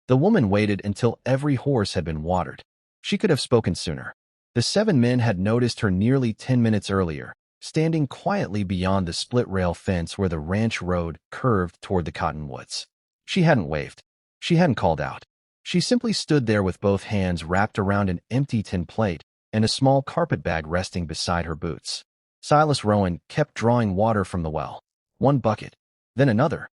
The woman waited until every horse had been watered. She could have spoken sooner. The 7 men had noticed her nearly 10 minutes earlier, standing quietly beyond the split-rail fence where the ranch road curved toward the cottonwoods. She hadn't waved. She hadn't called out. She simply stood there with both hands wrapped around an empty tin plate and a small carpet bag resting beside her boots. Silas Rowan kept drawing water from the well. One bucket, then another.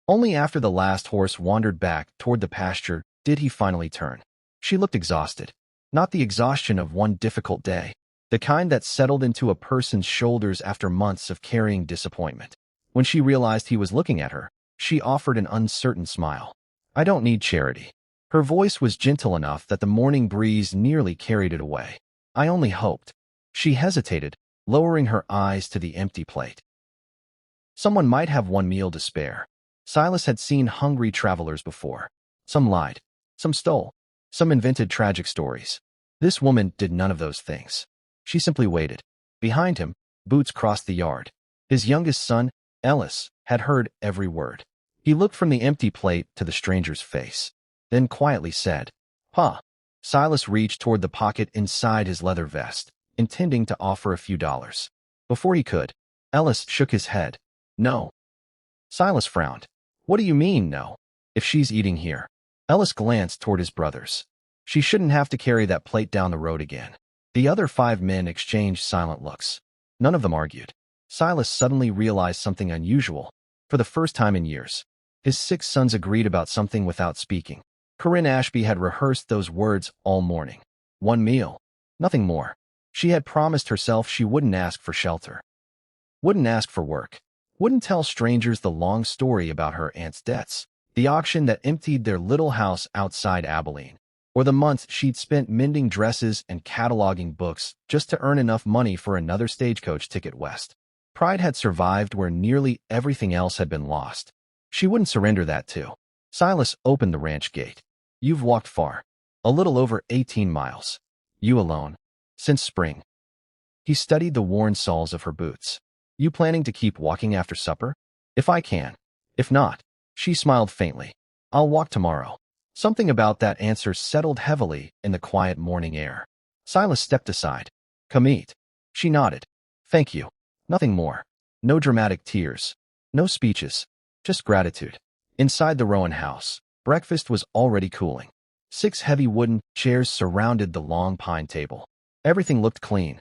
Only after the last horse wandered back toward the pasture did he finally turn. She looked exhausted. Not the exhaustion of one difficult day, the kind that settled into a person's shoulders after months of carrying disappointment. When she realized he was looking at her, she offered an uncertain smile. "I don't need charity." Her voice was gentle enough that the morning breeze nearly carried it away. "I only hoped." She hesitated, lowering her eyes to the empty plate. Someone might have one meal to spare. Silas had seen hungry travelers before. Some lied. Some stole. Some invented tragic stories. This woman did none of those things. She simply waited. Behind him, Boots crossed the yard. His youngest son, Ellis, had heard every word. He looked from the empty plate to the stranger's face, then quietly said, "Pa." Silas reached toward the pocket inside his leather vest, intending to offer a few dollars. Before he could, Ellis shook his head. "No." Silas frowned. "What do you mean, no? If she's eating here." Ellis glanced toward his brothers. She shouldn't have to carry that plate down the road again. The other 5 men exchanged silent looks. None of them argued. Silas suddenly realized something unusual. For the first time in years, his 6 sons agreed about something without speaking. Corinne Ashby had rehearsed those words all morning. One meal. Nothing more. She had promised herself she wouldn't ask for shelter. Wouldn't ask for work. Wouldn't tell strangers the long story about her aunt's debts, the auction that emptied their little house outside Abilene, or the months she'd spent mending dresses and cataloging books just to earn enough money for another stagecoach ticket west. Pride had survived where nearly everything else had been lost. She wouldn't surrender that too. Silas opened the ranch gate. "You've walked far. A little over 18 miles. You alone. Since spring." He studied the worn soles of her boots. "You planning to keep walking after supper?" "If I can. If not." She smiled faintly. "I'll walk tomorrow." Something about that answer settled heavily in the quiet morning air. Silas stepped aside. "Come eat." She nodded. "Thank you." Nothing more. No dramatic tears. No speeches. Just gratitude. Inside the Rowan house, breakfast was already cooling. 6 heavy wooden chairs surrounded the long pine table. Everything looked clean.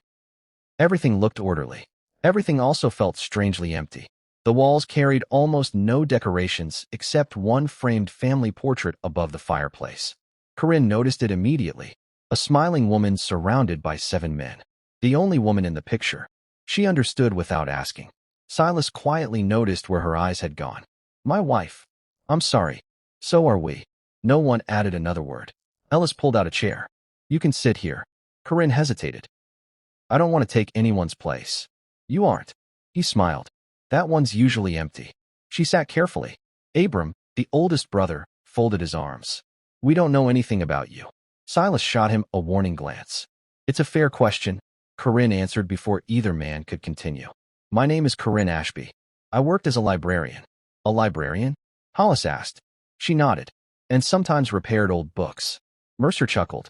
Everything looked orderly. Everything also felt strangely empty. The walls carried almost no decorations except one framed family portrait above the fireplace. Corinne noticed it immediately. A smiling woman surrounded by 7 men. The only woman in the picture. She understood without asking. Silas quietly noticed where her eyes had gone. "My wife." "I'm sorry." "So are we." No one added another word. Ellis pulled out a chair. "You can sit here." Corinne hesitated. "I don't want to take anyone's place." "You aren't." He smiled. "That one's usually empty." She sat carefully. Abram, the oldest brother, folded his arms. "We don't know anything about you." Silas shot him a warning glance. "It's a fair question," Corinne answered before either man could continue. "My name is Corinne Ashby. I worked as a librarian." "A librarian?" Hollis asked. She nodded. "And sometimes repaired old books." Mercer chuckled.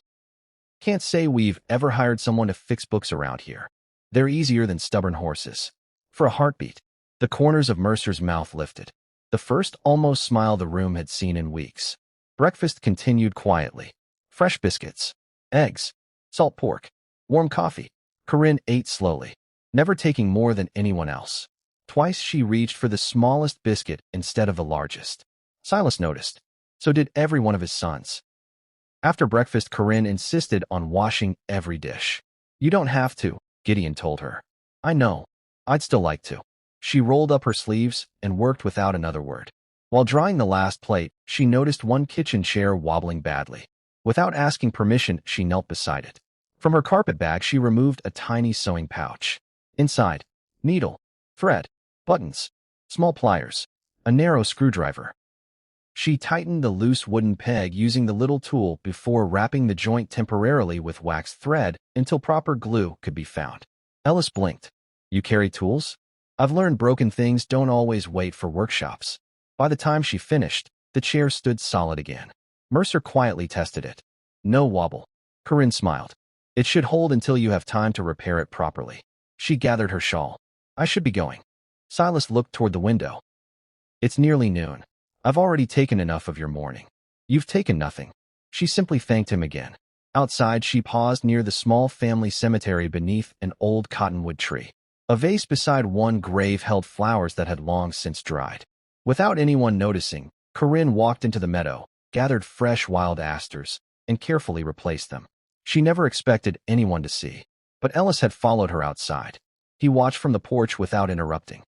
"Can't say we've ever hired someone to fix books around here. They're easier than stubborn horses." For a heartbeat, the corners of Mercer's mouth lifted. The first almost smile the room had seen in weeks. Breakfast continued quietly. Fresh biscuits, eggs, salt pork, warm coffee. Corinne ate slowly, never taking more than anyone else. Twice she reached for the smallest biscuit instead of the largest. Silas noticed. So did every one of his sons. After breakfast, Corinne insisted on washing every dish. "You don't have to," Gideon told her. "I know. I'd still like to." She rolled up her sleeves and worked without another word. While drying the last plate, she noticed one kitchen chair wobbling badly. Without asking permission, she knelt beside it. From her carpet bag, she removed a tiny sewing pouch. Inside, needle, thread, buttons, small pliers, a narrow screwdriver. She tightened the loose wooden peg using the little tool before wrapping the joint temporarily with waxed thread until proper glue could be found. Ellis blinked. "You carry tools?" "I've learned broken things don't always wait for workshops." By the time she finished, the chair stood solid again. Mercer quietly tested it. No wobble. Corinne smiled. It should hold until you have time to repair it properly. She gathered her shawl. I should be going. Silas looked toward the window. It's nearly noon. I've already taken enough of your morning. You've taken nothing. She simply thanked him again. Outside, she paused near the small family cemetery beneath an old cottonwood tree. A vase beside one grave held flowers that had long since dried. Without anyone noticing, Corinne walked into the meadow, gathered fresh wild asters, and carefully replaced them. She never expected anyone to see, but Ellis had followed her outside. He watched from the porch without interrupting.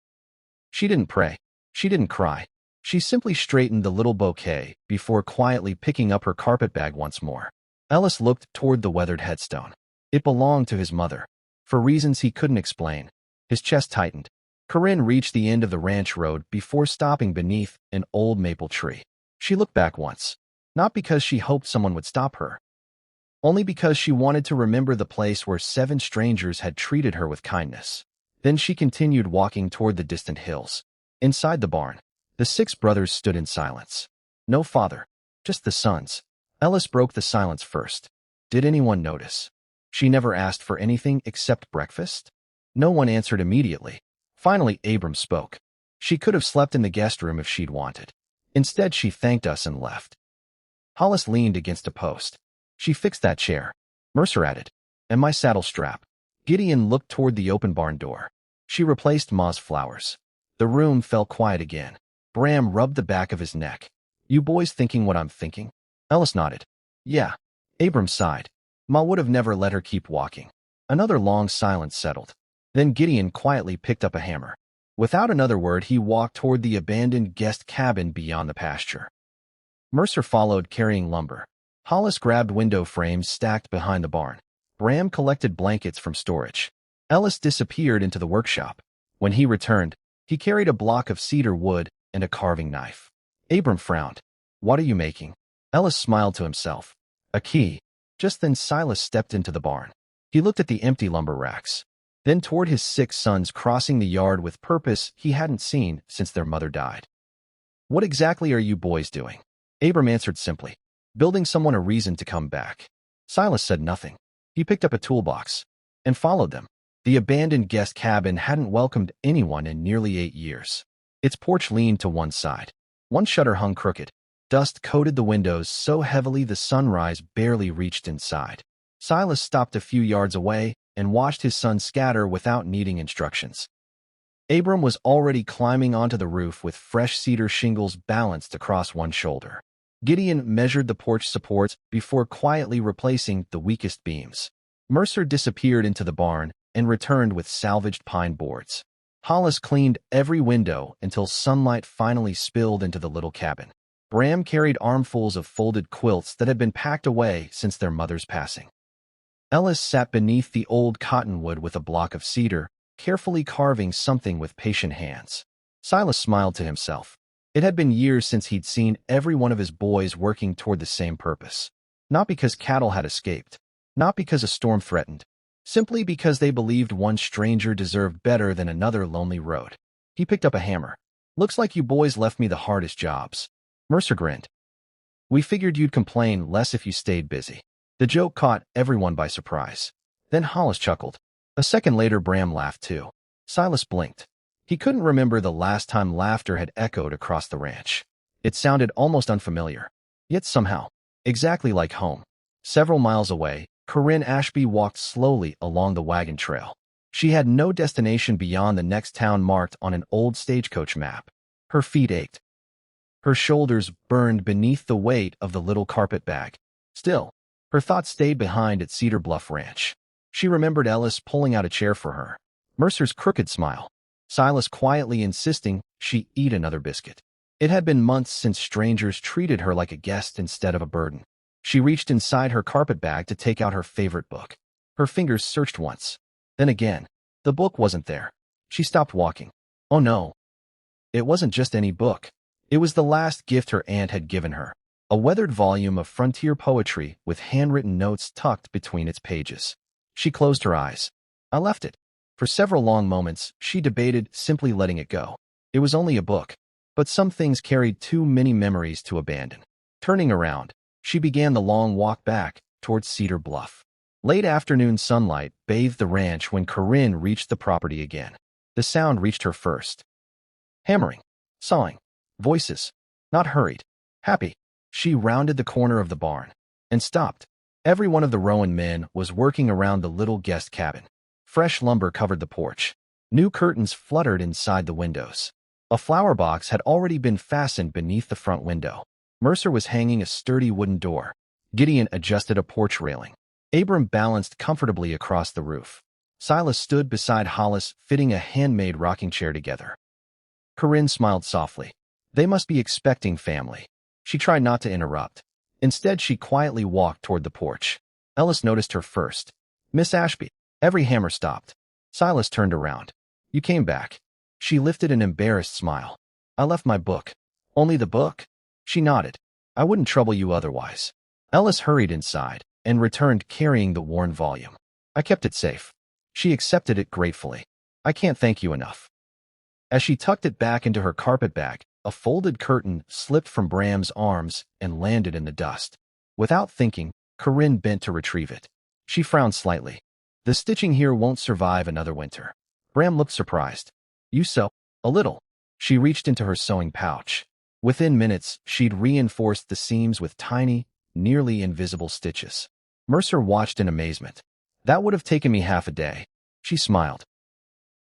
She didn't pray. She didn't cry. She simply straightened the little bouquet before quietly picking up her carpetbag once more. Ellis looked toward the weathered headstone. It belonged to his mother. For reasons he couldn't explain, his chest tightened. Corinne reached the end of the ranch road before stopping beneath an old maple tree. She looked back once, not because she hoped someone would stop her, only because she wanted to remember the place where 7 strangers had treated her with kindness. Then she continued walking toward the distant hills. Inside the barn, the 6 brothers stood in silence. No father, just the sons. Ellis broke the silence first. Did anyone notice? She never asked for anything except breakfast? No one answered immediately. Finally, Abram spoke. She could have slept in the guest room if she'd wanted. Instead, she thanked us and left. Hollis leaned against a post. She fixed that chair. Mercer added, and my saddle strap. Gideon looked toward the open barn door. She replaced Ma's flowers. The room fell quiet again. Bram rubbed the back of his neck. You boys thinking what I'm thinking? Ellis nodded. Yeah. Abram sighed. Ma would have never let her keep walking. Another long silence settled. Then Gideon quietly picked up a hammer. Without another word, he walked toward the abandoned guest cabin beyond the pasture. Mercer followed, carrying lumber. Hollis grabbed window frames stacked behind the barn. Bram collected blankets from storage. Ellis disappeared into the workshop. When he returned, he carried a block of cedar wood and a carving knife. Abram frowned. What are you making? Ellis smiled to himself. A key. Just then Silas stepped into the barn. He looked at the empty lumber racks, then toward his 6 sons crossing the yard with purpose he hadn't seen since their mother died. What exactly are you boys doing? Abram answered simply. Building someone a reason to come back. Silas said nothing. He picked up a toolbox and followed them. The abandoned guest cabin hadn't welcomed anyone in nearly 8 years. Its porch leaned to one side. One shutter hung crooked. Dust coated the windows so heavily the sunrise barely reached inside. Silas stopped a few yards away and watched his son scatter without needing instructions. Abram was already climbing onto the roof with fresh cedar shingles balanced across one shoulder. Gideon measured the porch supports before quietly replacing the weakest beams. Mercer disappeared into the barn and returned with salvaged pine boards. Hollis cleaned every window until sunlight finally spilled into the little cabin. Bram carried armfuls of folded quilts that had been packed away since their mother's passing. Ellis sat beneath the old cottonwood with a block of cedar, carefully carving something with patient hands. Silas smiled to himself. It had been years since he'd seen every one of his boys working toward the same purpose. Not because cattle had escaped, not because a storm threatened, simply because they believed one stranger deserved better than another lonely road. He picked up a hammer. Looks like you boys left me the hardest jobs. Mercer grinned. We figured you'd complain less if you stayed busy. The joke caught everyone by surprise. Then Hollis chuckled. A second later, Bram laughed too. Silas blinked. He couldn't remember the last time laughter had echoed across the ranch. It sounded almost unfamiliar, yet somehow, exactly like home. Several miles away, Corinne Ashby walked slowly along the wagon trail. She had no destination beyond the next town marked on an old stagecoach map. Her feet ached. Her shoulders burned beneath the weight of the little carpet bag. Still, her thoughts stayed behind at Cedar Bluff Ranch. She remembered Ellis pulling out a chair for her, Mercer's crooked smile, Silas quietly insisting she eat another biscuit. It had been months since strangers treated her like a guest instead of a burden. She reached inside her carpetbag to take out her favorite book. Her fingers searched once. Then again. The book wasn't there. She stopped walking. Oh no. It wasn't just any book. It was the last gift her aunt had given her. A weathered volume of frontier poetry with handwritten notes tucked between its pages. She closed her eyes. I left it. For several long moments, she debated simply letting it go. It was only a book. But some things carried too many memories to abandon. Turning around, She began the long walk back towards Cedar Bluff. Late afternoon sunlight bathed the ranch when Corinne reached the property again. The sound reached her first. Hammering, sawing, voices, not hurried, happy. She rounded the corner of the barn and stopped. Every one of the Rowan men was working around the little guest cabin. Fresh lumber covered the porch. New curtains fluttered inside the windows. A flower box had already been fastened beneath the front window. Mercer was hanging a sturdy wooden door. Gideon adjusted a porch railing. Abram balanced comfortably across the roof. Silas stood beside Hollis, fitting a handmade rocking chair together. Corinne smiled softly. They must be expecting family. She tried not to interrupt. Instead, she quietly walked toward the porch. Ellis noticed her first. Miss Ashby. Every hammer stopped. Silas turned around. You came back. She lifted an embarrassed smile. I left my book. Only the book? She nodded. I wouldn't trouble you otherwise. Ellis hurried inside and returned carrying the worn volume. I kept it safe. She accepted it gratefully. I can't thank you enough. As she tucked it back into her carpet bag, a folded curtain slipped from Bram's arms and landed in the dust. Without thinking, Corinne bent to retrieve it. She frowned slightly. The stitching here won't survive another winter. Bram looked surprised. You sew? A little. She reached into her sewing pouch. Within minutes, she'd reinforced the seams with tiny, nearly invisible stitches. Mercer watched in amazement. That would have taken me half a day. She smiled.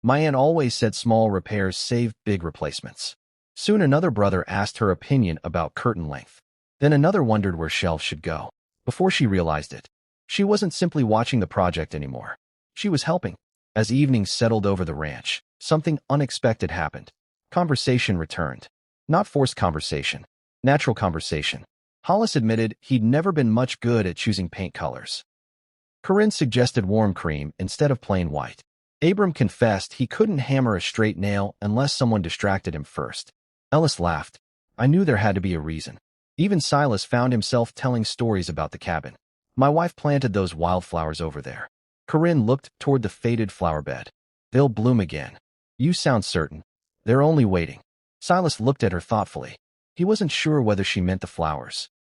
My aunt always said small repairs saved big replacements. Soon another brother asked her opinion about curtain length. Then another wondered where shelves should go. Before she realized it, she wasn't simply watching the project anymore. She was helping. As evenings settled over the ranch, something unexpected happened. Conversation returned. Not forced conversation. Natural conversation. Hollis admitted he'd never been much good at choosing paint colors. Corinne suggested warm cream instead of plain white. Abram confessed he couldn't hammer a straight nail unless someone distracted him first. Ellis laughed. I knew there had to be a reason. Even Silas found himself telling stories about the cabin. My wife planted those wildflowers over there. Corinne looked toward the faded flower bed. They'll bloom again. You sound certain. They're only waiting. Silas looked at her thoughtfully. He wasn't sure whether she meant the flowers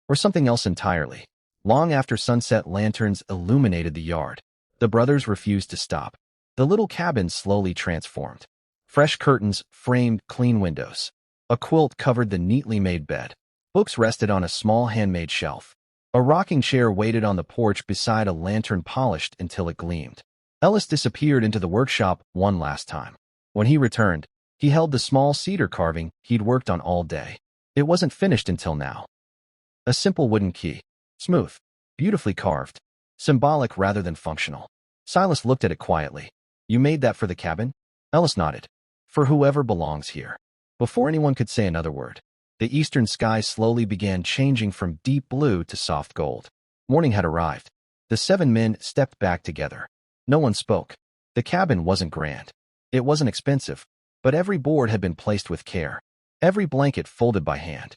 or something else entirely. Long after sunset, lanterns illuminated the yard. The brothers refused to stop. The little cabin slowly transformed. Fresh curtains framed clean windows. A quilt covered the neatly made bed. Books rested on a small handmade shelf. A rocking chair waited on the porch beside a lantern polished until it gleamed. Ellis disappeared into the workshop one last time. When he returned, he held the small cedar carving he'd worked on all day. It wasn't finished until now. A simple wooden key. Smooth. Beautifully carved. Symbolic rather than functional. Silas looked at it quietly. You made that for the cabin? Ellis nodded. For whoever belongs here. Before anyone could say another word, the eastern sky slowly began changing from deep blue to soft gold. Morning had arrived. The 7 men stepped back together. No one spoke. The cabin wasn't grand. It wasn't expensive, but every board had been placed with care. Every blanket folded by hand.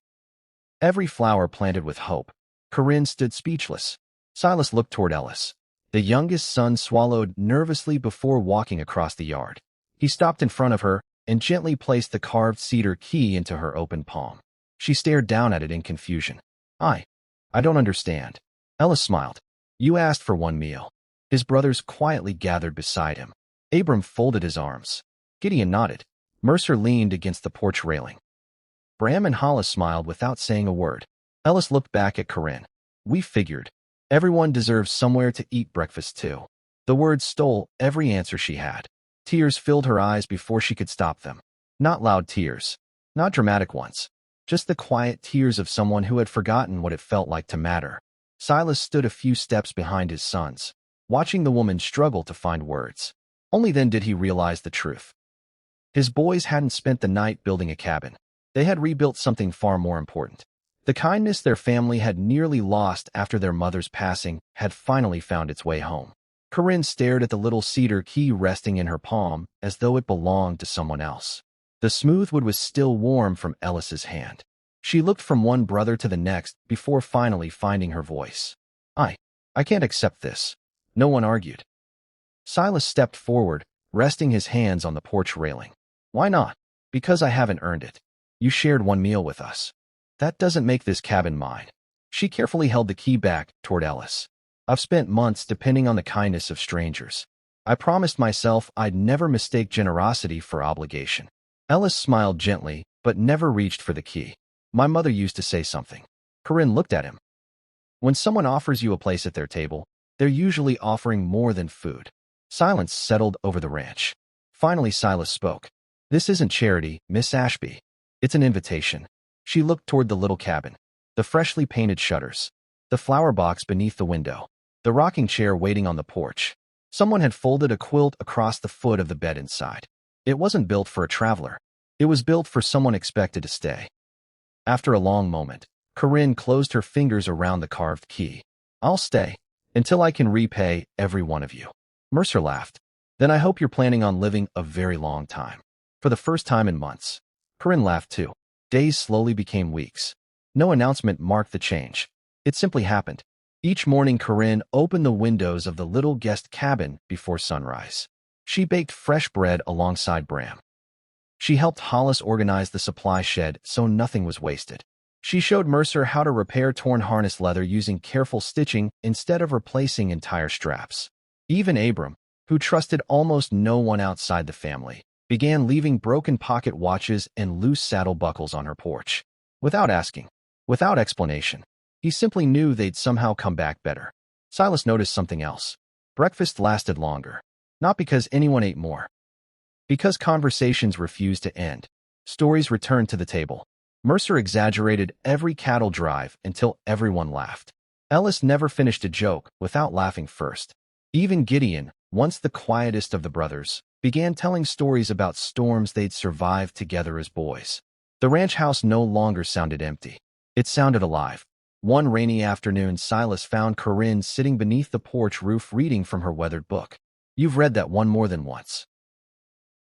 Every flower planted with hope. Corinne stood speechless. Silas looked toward Ellis. The youngest son swallowed nervously before walking across the yard. He stopped in front of her and gently placed the carved cedar key into her open palm. She stared down at it in confusion. I don't understand. Ellis smiled. You asked for one meal. His brothers quietly gathered beside him. Abram folded his arms. Gideon nodded. Mercer leaned against the porch railing. Bram and Hollis smiled without saying a word. Ellis looked back at Corinne. We figured. Everyone deserves somewhere to eat breakfast too. The words stole every answer she had. Tears filled her eyes before she could stop them. Not loud tears. Not dramatic ones. Just the quiet tears of someone who had forgotten what it felt like to matter. Silas stood a few steps behind his sons, watching the woman struggle to find words. Only then did he realize the truth. His boys hadn't spent the night building a cabin. They had rebuilt something far more important. The kindness their family had nearly lost after their mother's passing had finally found its way home. Corinne stared at the little cedar key resting in her palm as though it belonged to someone else. The smooth wood was still warm from Ellis's hand. She looked from one brother to the next before finally finding her voice. I can't accept this. No one argued. Silas stepped forward, resting his hands on the porch railing. Why not? Because I haven't earned it. You shared one meal with us. That doesn't make this cabin mine. She carefully held the key back toward Ellis. I've spent months depending on the kindness of strangers. I promised myself I'd never mistake generosity for obligation. Ellis smiled gently, but never reached for the key. My mother used to say something. Corinne looked at him. When someone offers you a place at their table, they're usually offering more than food. Silence settled over the ranch. Finally, Silas spoke. This isn't charity, Miss Ashby. It's an invitation. She looked toward the little cabin. The freshly painted shutters. The flower box beneath the window. The rocking chair waiting on the porch. Someone had folded a quilt across the foot of the bed inside. It wasn't built for a traveler. It was built for someone expected to stay. After a long moment, Corinne closed her fingers around the carved key. I'll stay until I can repay every one of you. Mercer laughed. Then I hope you're planning on living a very long time. For the first time in months. Corinne laughed too. Days slowly became weeks. No announcement marked the change. It simply happened. Each morning Corinne opened the windows of the little guest cabin before sunrise. She baked fresh bread alongside Bram. She helped Hollis organize the supply shed so nothing was wasted. She showed Mercer how to repair torn harness leather using careful stitching instead of replacing entire straps. Even Abram, who trusted almost no one outside the family, began leaving broken pocket watches and loose saddle buckles on her porch. Without asking, without explanation, he simply knew they'd somehow come back better. Silas noticed something else. Breakfast lasted longer. Not because anyone ate more. Because conversations refused to end. Stories returned to the table. Mercer exaggerated every cattle drive until everyone laughed. Ellis never finished a joke without laughing first. Even Gideon, once the quietest of the brothers, began telling stories about storms they'd survived together as boys. The ranch house no longer sounded empty. It sounded alive. One rainy afternoon, Silas found Corinne sitting beneath the porch roof reading from her weathered book. You've read that one more than once.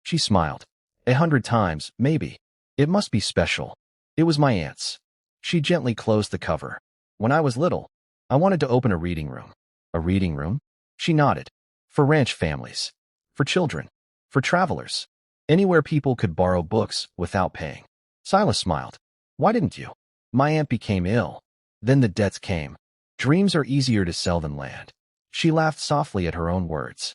She smiled. 100 times, maybe. It must be special. It was my aunt's. She gently closed the cover. When I was little, I wanted to open a reading room. A reading room? She nodded. For ranch families. For children. For travelers. Anywhere people could borrow books without paying. Silas smiled. Why didn't you? My aunt became ill. Then the debts came. Dreams are easier to sell than land. She laughed softly at her own words.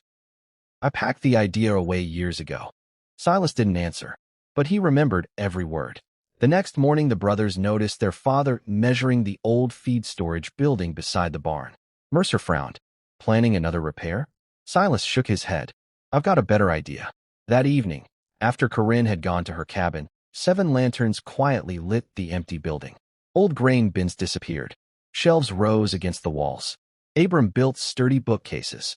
I packed the idea away years ago. Silas didn't answer, but he remembered every word. The next morning, the brothers noticed their father measuring the old feed storage building beside the barn. Mercer frowned. Planning another repair? Silas shook his head. I've got a better idea. That evening, after Corinne had gone to her cabin, 7 lanterns quietly lit the empty building. Old grain bins disappeared. Shelves rose against the walls. Abram built sturdy bookcases.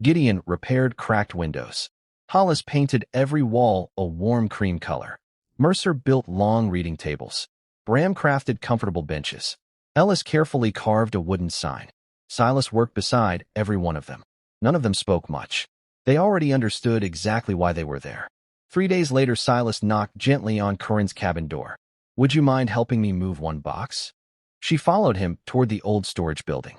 Gideon repaired cracked windows. Hollis painted every wall a warm cream color. Mercer built long reading tables. Bram crafted comfortable benches. Ellis carefully carved a wooden sign. Silas worked beside every one of them. None of them spoke much. They already understood exactly why they were there. 3 days later, Silas knocked gently on Corinne's cabin door. Would you mind helping me move one box? She followed him toward the old storage building.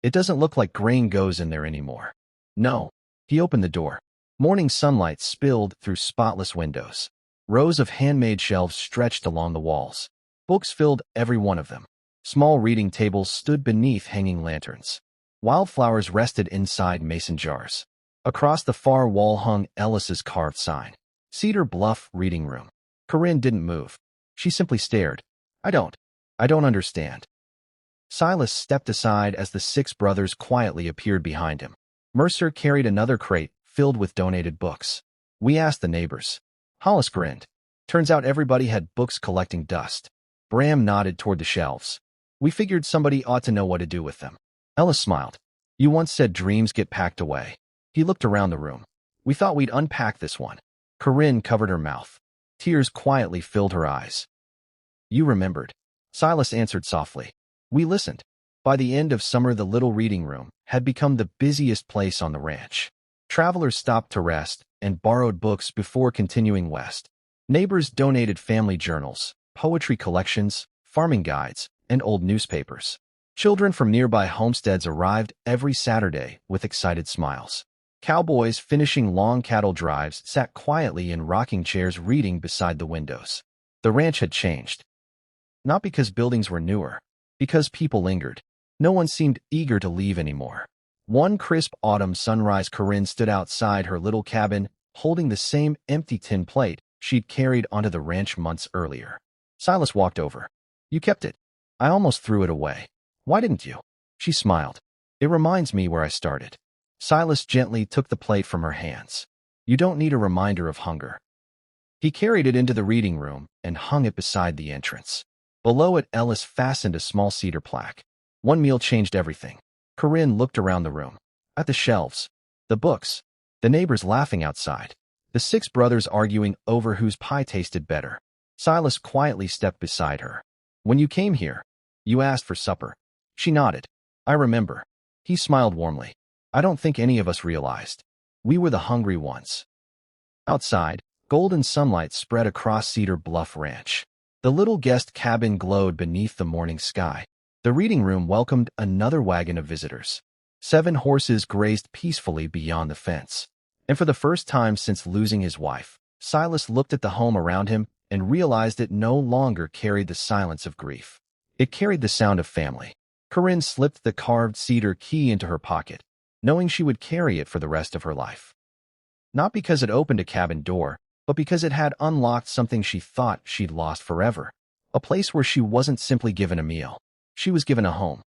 It doesn't look like grain goes in there anymore. No. He opened the door. Morning sunlight spilled through spotless windows. Rows of handmade shelves stretched along the walls. Books filled every one of them. Small reading tables stood beneath hanging lanterns. Wildflowers rested inside mason jars. Across the far wall hung Ellis's carved sign. Cedar Bluff Reading Room. Corinne didn't move. She simply stared. I don't understand. Silas stepped aside as the 6 brothers quietly appeared behind him. Mercer carried another crate filled with donated books. We asked the neighbors. Hollis grinned. Turns out everybody had books collecting dust. Bram nodded toward the shelves. We figured somebody ought to know what to do with them. Ellis smiled. You once said dreams get packed away. He looked around the room. We thought we'd unpack this one. Corinne covered her mouth. Tears quietly filled her eyes. You remembered. Silas answered softly. We listened. By the end of summer, the little reading room had become the busiest place on the ranch. Travelers stopped to rest and borrowed books before continuing west. Neighbors donated family journals, poetry collections, farming guides, and old newspapers. Children from nearby homesteads arrived every Saturday with excited smiles. Cowboys finishing long cattle drives sat quietly in rocking chairs reading beside the windows. The ranch had changed. Not because buildings were newer, Because people lingered. No one seemed eager to leave anymore. One crisp autumn sunrise, Corinne stood outside her little cabin, holding the same empty tin plate she'd carried onto the ranch months earlier. Silas walked over. "You kept it. I almost threw it away. Why didn't you?" She smiled. "It reminds me where I started." Silas gently took the plate from her hands. "You don't need a reminder of hunger." He carried it into the reading room and hung it beside the entrance. Below it, Ellis fastened a small cedar plaque. One meal changed everything. Corinne looked around the room. At the shelves, the books, the neighbors laughing outside, the six brothers arguing over whose pie tasted better. Silas quietly stepped beside her. "When you came here, you asked for supper." She nodded. "I remember." He smiled warmly. "I don't think any of us realized. We were the hungry ones." Outside, golden sunlight spread across Cedar Bluff Ranch. The little guest cabin glowed beneath the morning sky. The reading room welcomed another wagon of visitors. 7 horses grazed peacefully beyond the fence. And for the first time since losing his wife, Silas looked at the home around him and realized it no longer carried the silence of grief. It carried the sound of family. Corinne slipped the carved cedar key into her pocket, knowing she would carry it for the rest of her life. Not because it opened a cabin door, but because it had unlocked something she thought she'd lost forever. A place where she wasn't simply given a meal. She was given a home.